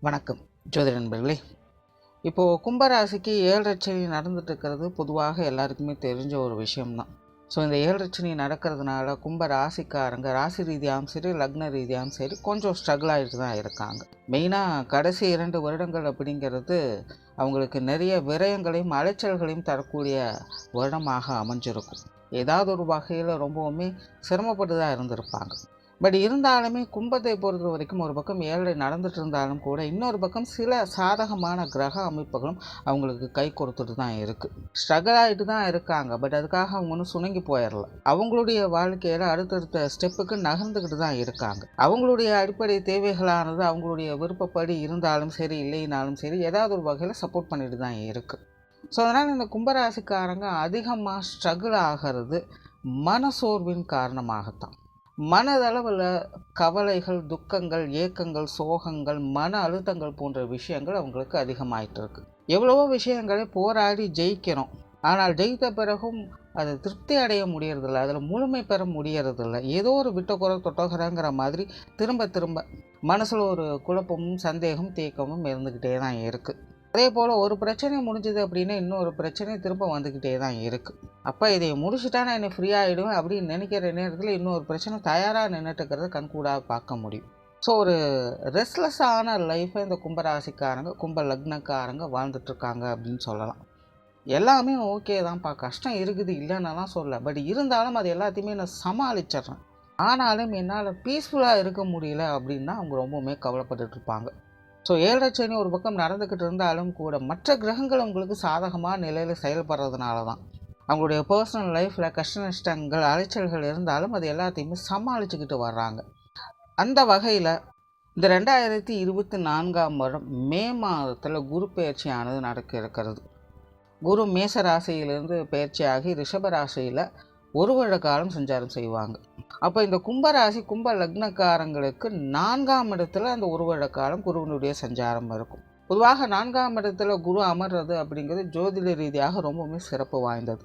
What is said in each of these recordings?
வணக்கம் ஜோதிட நண்பர்களே. இப்போது கும்பராசிக்கு 7 சனி நடந்துட்டு இருக்கிறது பொதுவாக எல்லாருக்குமே தெரிஞ்ச ஒரு விஷயம்தான். ஸோ இந்த 7 சனி நடக்கிறதுனால கும்ப ராசிக்காரங்க ராசி ரீதியாகவும் சரி லக்ன ரீதியாகவும் சரி கொஞ்சம் ஸ்ட்ரகிள் ஆகிட்டு தான் இருக்காங்க. மெயினாக கடைசி 2 வருடங்கள் அப்படிங்கிறது அவங்களுக்கு நிறைய விரயங்களையும் அலைச்சல்களையும் தரக்கூடிய வருடமாக அமைஞ்சிருக்கும். ஏதாவது ஒரு வகையில் ரொம்பவுமே சிரமப்பட்டு தான் இருந்திருப்பாங்க. பட் இருந்தாலுமே கும்பத்தை பொறுத்த வரைக்கும் ஒரு பக்கம் 7 நடந்துட்டு இருந்தாலும் கூட இன்னொரு பக்கம் சில சாதகமான கிரக அமைப்புகளும் அவங்களுக்கு கை கொடுத்துட்டு தான் இருக்குது. ஸ்ட்ரகிள் ஆகிட்டு தான் இருக்காங்க. பட் அதுக்காக அவங்க ஒன்றும் சுணங்கி போயிடல. அவங்களுடைய வாழ்க்கையில் அடுத்தடுத்த ஸ்டெப்புக்கு நகர்ந்துக்கிட்டு தான் இருக்காங்க. அவங்களுடைய அடிப்படை தேவைகளானது அவங்களுடைய விருப்பப்படி இருந்தாலும் சரி இல்லைனாலும் சரி ஏதாவது ஒரு வகையில் சப்போர்ட் பண்ணிட்டு தான் இருக்குது. ஸோ அதனால் இந்த கும்பராசிக்காரங்க அதிகமாக ஸ்ட்ரகிள் ஆகிறது மனசோர்வின் காரணமாகத்தான். மனதளவில் கவலைகள், துக்கங்கள், ஏக்கங்கள், சோகங்கள், மன அழுத்தங்கள் போன்ற விஷயங்கள் அவங்களுக்கு அதிகமாயிட்டு இருக்கு. எவ்வளவோ விஷயங்களை போராடி ஜெயிக்கிறோம். ஆனால் ஜெயித்த பிறகும் அதை திருப்தி அடைய முடியறதில்ல, அதில் முழுமை பெற முடியறதில்ல. ஏதோ ஒரு விட்டக்குறை தொட்டகுறைங்கிற மாதிரி திரும்ப திரும்ப மனசில் ஒரு குழப்பமும் சந்தேகம் தேக்கமும் இருந்துக்கிட்டே தான் இருக்குது. அதே போல் ஒரு பிரச்சனை முடிஞ்சது அப்படின்னா இன்னொரு பிரச்சனை திரும்ப வந்துக்கிட்டே தான் இருக்குது. அப்போ இதை முடிச்சுட்டா நான் என்னை ஃப்ரீ ஆகிடுவேன் அப்படின்னு நினைக்கிற நேரத்தில் இன்னொரு பிரச்சனை தயாராக நின்றுட்டுக்கிறத கண்கூடாக பார்க்க முடியும். ஸோ ஒரு ரெஸ்ட்லெஸ்ஸான லைஃப்பை இந்த கும்பராசிக்காரங்க கும்ப லக்னக்காரங்க வாழ்ந்துட்டுருக்காங்க அப்படின்னு சொல்லலாம். எல்லாமே ஓகே தான்ப்பா, கஷ்டம் இருக்குது இல்லைன்னெல்லாம் சொல்ல. பட் இருந்தாலும் அது எல்லாத்தையுமே நான் சமாளிச்சிட்றேன். ஆனாலும் என்னால் பீஸ்ஃபுல்லாக இருக்க முடியல அப்படின்னா அவங்க ரொம்பவுமே கவலைப்பட்டுட்ருப்பாங்க. ஸோ 7 சனி ஒரு பக்கம் நடந்துக்கிட்டு இருந்தாலும் கூட மற்ற கிரகங்கள் உங்களுக்கு சாதகமான நிலையில் செயல்படுறதுனால தான் அவங்களுடைய பர்சனல் லைஃப்பில் கஷ்ட நஷ்டங்கள் அலைச்சல்கள் இருந்தாலும் அது எல்லாத்தையுமே சமாளிச்சுக்கிட்டு வர்றாங்க. அந்த வகையில் இந்த 2024ஆம் வருடம் மே மாதத்தில் குரு பயிற்சியானது நடக்க இருக்கிறது. குரு மேச ராசியிலிருந்து பயிற்சியாகி ரிஷப ராசியில் ஒரு வருட காலம் சஞ்சாரம் செய்வாங்க. அப்போ இந்த கும்பராசி கும்ப லக்னக்காரங்களுக்கு 4ஆம் இடத்துல அந்த ஒரு வருட காலம் குருவினுடைய சஞ்சாரம் இருக்கும். பொதுவாக 4ஆம் இடத்துல குரு அமர்றது அப்படிங்கிறது ஜோதிட ரீதியாக ரொம்பவுமே சிறப்பு வாய்ந்தது.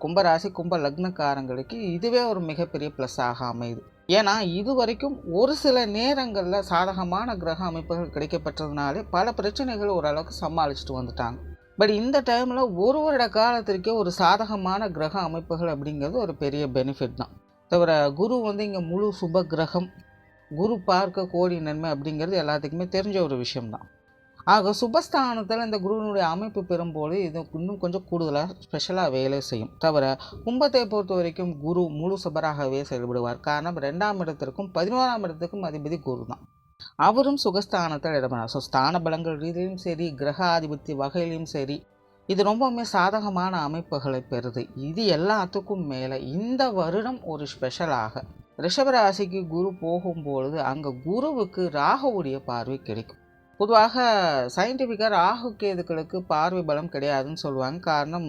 கும்பராசி கும்ப லக்னக்காரங்களுக்கு இதுவே ஒரு மிகப்பெரிய ப்ளஸ்ஸாக அமையுது. ஏன்னா இது வரைக்கும் ஒரு சில நேரங்களில் சாதகமான கிரக அமைப்புகள் கிடைக்கப்பட்டதுனாலே பல பிரச்சனைகள் ஓரளவுக்கு சமாளிச்சுட்டு வந்துட்டாங்க. பட் இந்த டைமில் ஒரு வருட காலத்திற்கே ஒரு சாதகமான கிரக அமைப்புகள் அப்படிங்கிறது ஒரு பெரிய பெனிஃபிட் தான். தவிர குரு இங்கே முழு சுப கிரகம், குரு பார்க்க கோடி நன்மை அப்படிங்கிறது எல்லாத்துக்குமே தெரிஞ்ச ஒரு விஷயம்தான். ஆக சுபஸ்தானத்தில் இந்த குருவினுடைய அமைப்பு பெறும்போது இது இன்னும் கொஞ்சம் கூடுதலாக ஸ்பெஷலாக வேலை செய்யும். தவிர கும்பத்தை பொறுத்த வரைக்கும் குரு முழு சுபராகவே செயல்படுவார். காரணம் 2ஆம் இடத்திற்கும் 11ஆம் இடத்துக்கும் அதிபதி குரு தான். அவரும் சுகஸ்தானத்தில் இடம்பெறார். ஸோ ஸ்தான பலங்கள் ரீதியிலும் சரி கிரக ஆதிபத்திய வகையிலையும் சரி இது ரொம்பவுமே சாதகமான அமைப்புகளை பெறுது. இது எல்லாத்துக்கும் மேலே இந்த வருடம் ஒரு ஸ்பெஷலாக ரிஷபராசிக்கு குரு போகும்பொழுது அங்கே குருவுக்கு ராகுவுடைய பார்வை கிடைக்கும். பொதுவாக சயின்டிஃபிக்காக ராகு கேதுக்களுக்கு பார்வை பலம் கிடையாதுன்னு சொல்லுவாங்க. காரணம்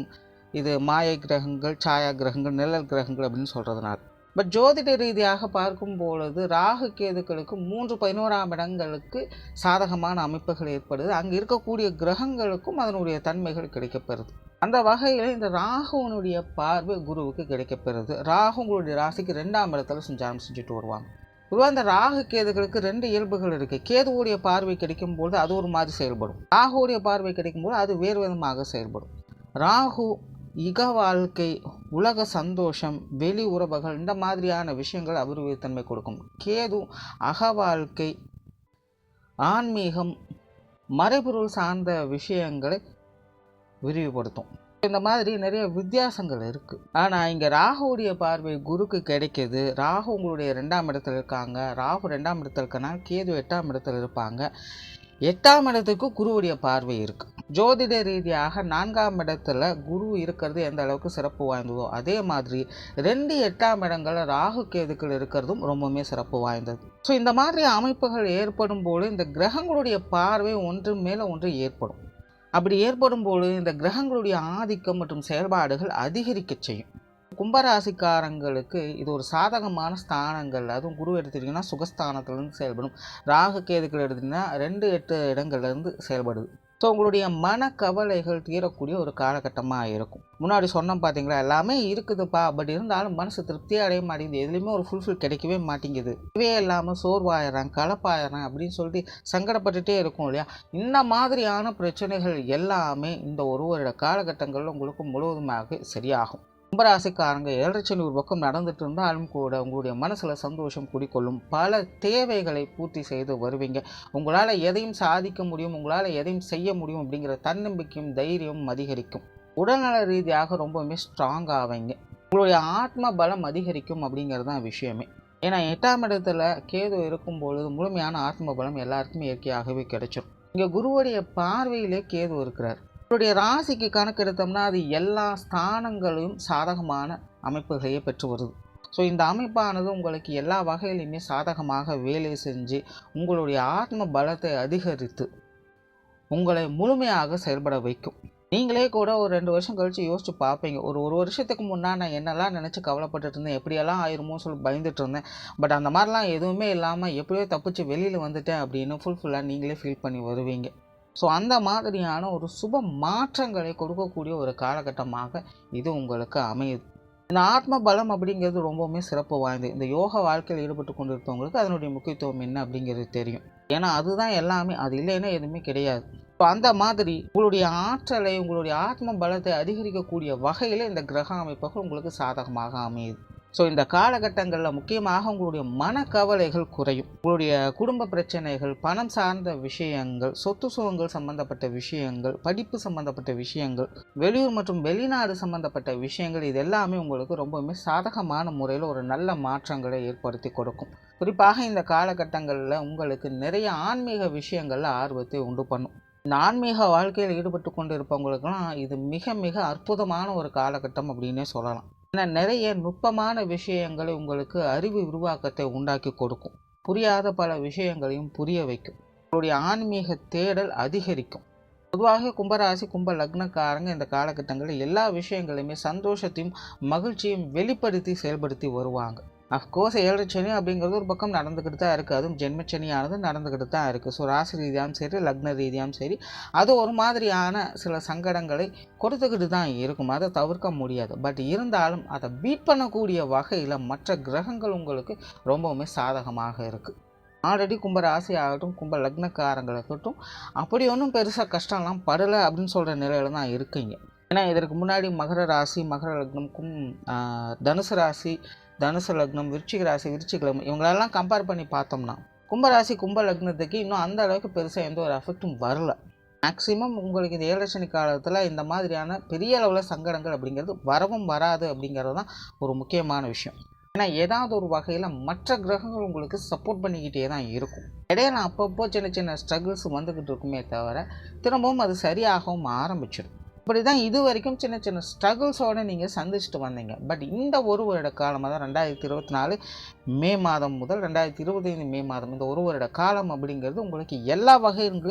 இது மாயை கிரகங்கள், சாயா கிரகங்கள், நிழல் கிரகங்கள் அப்படின்னு சொல்கிறதுனால. பட் ஜோதிட ரீதியாக பார்க்கும் பொழுது ராகு கேதுக்களுக்கு 3-11ஆம் இடங்களுக்கு சாதகமான அமைப்புகள் ஏற்படுது. அங்கே இருக்கக்கூடிய கிரகங்களுக்கும் அதனுடைய தன்மைகள் கிடைக்கப்பெறுது. அந்த வகையில் இந்த ராகுவனுடைய பார்வை குருவுக்கு கிடைக்கப்பெறுது. ராகு உங்களுடைய ராசிக்கு 2ஆம் இடத்துல சஞ்சாரம் செஞ்சுட்டு வருவாங்க. பொதுவாக இந்த ராகு கேதுகளுக்கு 2 இயல்புகள் இருக்குது. கேதுவுடைய பார்வை கிடைக்கும்போது அது ஒரு மாதிரி செயல்படும், ராகுவுடைய பார்வை கிடைக்கும்போது அது வேறு விதமாக செயல்படும். ராகு இக வாழ்க்கை, உலக சந்தோஷம், வெளி உறவுகள் இந்த மாதிரியான விஷயங்கள் அபிவிருத்தித்தன்மை கொடுக்கும். கேது அக வாழ்க்கை, ஆன்மீகம், மறைபொருள் சார்ந்த விஷயங்களை விரிவுபடுத்தும். இந்த மாதிரி நிறைய வித்தியாசங்கள் இருக்குது. ஆனால் இங்கே ராகுவுடைய பார்வை குருக்கு கிடைக்கிது. ராகு உங்களுடைய 2ஆம் இடத்துல இருக்காங்க. ராகு 2ஆம் இடத்துல இருக்கனா கேது 8ஆம் இடத்துல இருப்பாங்க. 8ஆம் இடத்துக்கு குருவுடைய பார்வை இருக்குது. ஜோதிட ரீதியாக 4ஆம் இடத்துல குரு இருக்கிறது எந்த அளவுக்கு சிறப்பு வாய்ந்ததோ அதே மாதிரி 2 8ஆம் இடங்களில் ராகு கேதுக்கள் இருக்கிறதும் ரொம்பவுமே சிறப்பு வாய்ந்தது. ஸோ இந்த மாதிரி அமைப்புகள் ஏற்படும் போது இந்த கிரகங்களுடைய பார்வை ஒன்று மேலே ஒன்று ஏற்படும். அப்படி ஏற்படும் போது இந்த கிரகங்களுடைய ஆதிக்கம் மற்றும் செயல்பாடுகள் அதிகரிக்க செய்யும். கும்பராசிக்காரங்களுக்கு இது ஒரு சாதகமான ஸ்தானங்கள். அதுவும் குரு எடுத்துட்டிங்கன்னா சுகஸ்தானத்துலேருந்து செயல்படும். ராகு கேதுக்கள் எடுத்திங்கன்னா 2-8 இடங்கள்லேருந்து செயல்படுது. ஸோ உங்களுடைய மனக்கவலைகள் தீரக்கூடிய ஒரு காலகட்டமாக இருக்கும். முன்னாடி சொன்னோம் பார்த்தீங்களா, எல்லாமே இருக்குதுப்பா, பட் இருந்தாலும் மனசு திருப்தியாக அடைய மாட்டேங்குது, எதுலேயுமே ஒரு ஃபுல்ஃபில் கிடைக்கவே மாட்டேங்குது, இதுவே இல்லாமல் சோர்வாயிடுறேன், கலப்பாயிடுறேன் அப்படின்னு சொல்லிட்டு சங்கடப்பட்டுட்டே இருக்கும் இல்லையா? இந்த மாதிரியான பிரச்சனைகள் எல்லாமே இந்த ஒரு வருட காலகட்டங்களில் உங்களுக்கு முழுவதுமாக சரியாகும். கும்பராசிக்காரங்க 7.5 சனி ஒரு பக்கம் நடந்துட்டு இருந்தாலும் கூட உங்களுடைய மனசில் சந்தோஷம் குடிக்கொள்ளும். பல தேவைகளை பூர்த்தி செய்து வருவீங்க. உங்களால் எதையும் சாதிக்க முடியும், உங்களால் எதையும் செய்ய முடியும் அப்படிங்கிற தன்னம்பிக்கையும் தைரியமும் அதிகரிக்கும். உடல்நல ரீதியாக ரொம்பவுமே ஸ்ட்ராங் ஆவீங்க. உங்களுடைய ஆத்ம பலம் அதிகரிக்கும் அப்படிங்கிறது தான் விஷயமே. ஏன்னா 8ஆம் இடத்துல கேது இருக்கும் பொழுது முழுமையான ஆத்ம பலம் எல்லாருக்குமே இயற்கையாகவே கிடைச்சிடும். இங்கே குருவுடைய பார்வையிலே கேது இருக்கிறார். உங்களுடைய ராசிக்கு கணக்கெடுத்தோம்னா அது எல்லா ஸ்தானங்களையும் சாதகமான அமைப்புகளையே பெற்று வருது. ஸோ இந்த அமைப்பானது உங்களுக்கு எல்லா வகையிலுமே சாதகமாக வேலை செஞ்சு உங்களுடைய ஆத்ம பலத்தை அதிகரித்து உங்களை முழுமையாக செயல்பட வைக்கும். நீங்களே கூட ஒரு 2 வருஷம் கழித்து யோசிச்சு பார்ப்பீங்க, ஒரு வருஷத்துக்கு முன்னாடி நான் என்னெல்லாம் நினச்சி கவலைப்பட்டுட்டு இருந்தேன், எப்படியெல்லாம் ஆயிருமோ சொல்லி பயந்துட்டு இருந்தேன், பட் அந்த மாதிரிலாம் எதுவுமே இல்லாமல் எப்படியோ தப்பிச்சு வெளியில் வந்துட்டேன் அப்படின்னு ஃபுல்லாக நீங்களே ஃபீல் பண்ணி வருவீங்க. ஸோ அந்த மாதிரியான ஒரு சுப மாற்றங்களை கொடுக்கக்கூடிய ஒரு காலகட்டமாக இது உங்களுக்கு அமையுது. இந்த ஆத்ம பலம் அப்படிங்கிறது ரொம்பவுமே சிறப்பு வாய்ந்தது. இந்த யோக வாழ்க்கையில் ஈடுபட்டு கொண்டிருப்பவங்களுக்கு அதனுடைய முக்கியத்துவம் என்ன அப்படிங்கிறது தெரியும். ஏன்னா அதுதான் எல்லாமே, அது இல்லைன்னா எதுவுமே கிடையாது. ஸோ அந்த மாதிரி உங்களுடைய ஆற்றலை, உங்களுடைய ஆத்ம பலத்தை அதிகரிக்கக்கூடிய வகையில் இந்த கிரக அமைப்புகள் உங்களுக்கு சாதகமாக அமையுது. ஸோ இந்த காலகட்டங்களில் முக்கியமாக உங்களுடைய மனக்கவலைகள் குறையும். உங்களுடைய குடும்ப பிரச்சனைகள், பணம் சார்ந்த விஷயங்கள், சொத்து சுகங்கள் சம்பந்தப்பட்ட விஷயங்கள், படிப்பு சம்பந்தப்பட்ட விஷயங்கள், வெளியூர் மற்றும் வெளிநாடு சம்பந்தப்பட்ட விஷயங்கள், இது எல்லாமே உங்களுக்கு ரொம்பவுமே சாதகமான முறையில் ஒரு நல்ல மாற்றங்களை ஏற்படுத்தி கொடுக்கும். குறிப்பாக இந்த காலகட்டங்களில் உங்களுக்கு நிறைய ஆன்மீக விஷயங்களில் ஆர்வத்தை உண்டு பண்ணும். இந்த ஆன்மீக வாழ்க்கையில் ஈடுபட்டு கொண்டு இருப்பவங்களுக்கெல்லாம் இது மிக மிக அற்புதமான ஒரு காலகட்டம் அப்படின்னே சொல்லலாம். ஏன்னா நிறைய நுட்பமான விஷயங்களை உங்களுக்கு அறிவு விரிவாக்கத்தை உண்டாக்கி கொடுக்கும். புரியாத பல விஷயங்களையும் புரிய வைக்கும். உங்களுடைய ஆன்மீக தேடல் அதிகரிக்கும். பொதுவாக கும்பராசி கும்ப லக்னக்காரங்க இந்த காலகட்டங்களில் எல்லா விஷயங்களையுமே சந்தோஷத்தையும் மகிழ்ச்சியும் வெளிப்படுத்தி செயல்படுத்தி வருவாங்க. அஃப்கோர்ஸ் 7.5 சனி அப்படிங்கிறது ஒரு பக்கம் நடந்துக்கிட்டு தான் இருக்குது. அதுவும் ஜென்மச்சனியானது நடந்துக்கிட்டு தான் இருக்குது. ஸோ ராசி ரீதியாகவும் சரி, லக்ன ரீதியாகவும் சரி, அது ஒரு மாதிரியான சில சங்கடங்களை கொடுத்துக்கிட்டு தான் இருக்கும். அதை தவிர்க்க முடியாது. பட் இருந்தாலும் அதை பீட் பண்ணக்கூடிய வகையில் மற்ற கிரகங்கள் உங்களுக்கு ரொம்பவுமே சாதகமாக இருக்குது. ஆல்ரெடி கும்ப ராசி ஆகட்டும், கும்ப லக்னக்காரங்களுக்கட்டும் அப்படி ஒன்றும் பெருசாக கஷ்டம்லாம் படலை அப்படின்னு சொல்கிற நிலையில தான் இருக்கீங்க. ஏன்னா இதற்கு முன்னாடி மகர ராசி, மகர லக்னம், தனுசு ராசி, தனுசு லக்னம், விருச்சிக ராசி, விருச்சிக லக்னம், இவங்களெல்லாம் கம்பேர் பண்ணி பார்த்தோம்னா கும்பராசி கும்ப லக்னத்துக்கு இன்னும் அந்த அளவுக்கு பெருசாக எந்த ஒரு எஃபெக்டும் வரல. மேக்ஸிமம் உங்களுக்கு இந்த 7.5 சனி காலத்தில் இந்த மாதிரியான பெரிய அளவில் சங்கடங்கள் அப்படிங்கிறது வரவும் வராது அப்படிங்கிறது தான் ஒரு முக்கியமான விஷயம். ஏன்னா ஏதாவது ஒரு வகையில் மற்ற கிரகங்கள் உங்களுக்கு சப்போர்ட் பண்ணிக்கிட்டே தான் இருக்கும். இடையில அப்பப்போ சின்ன சின்ன ஸ்ட்ரகிள்ஸ் வந்துக்கிட்டு இருக்குமே தவிர திரும்பவும் அது சரியாகவும் ஆரம்பிச்சிடும். இப்படி தான் இது வரைக்கும் சின்ன சின்ன ஸ்ட்ரகிள்ஸோடு நீங்கள் சந்திச்சுட்டு வந்தீங்க. பட் இந்த ஒரு வருட காலமாக தான் 2024 மே மாதம் முதல் 2025 மே மாதம் இந்த ஒரு வருட காலம் அப்படிங்கிறது உங்களுக்கு எல்லா வகையிலும்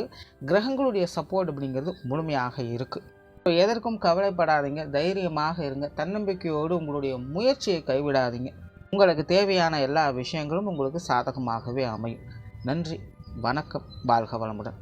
கிரகங்களுடைய சப்போர்ட் அப்படிங்கிறது முழுமையாக இருக்குது. ஸோ எதற்கும் கவலைப்படாதீங்க, தைரியமாக இருங்க, தன்னம்பிக்கையோடு உங்களுடைய முயற்சியை கைவிடாதீங்க. உங்களுக்கு தேவையான எல்லா விஷயங்களும் உங்களுக்கு சாதகமாகவே அமையும். நன்றி, வணக்கம், வாழ்க வளமுடன்.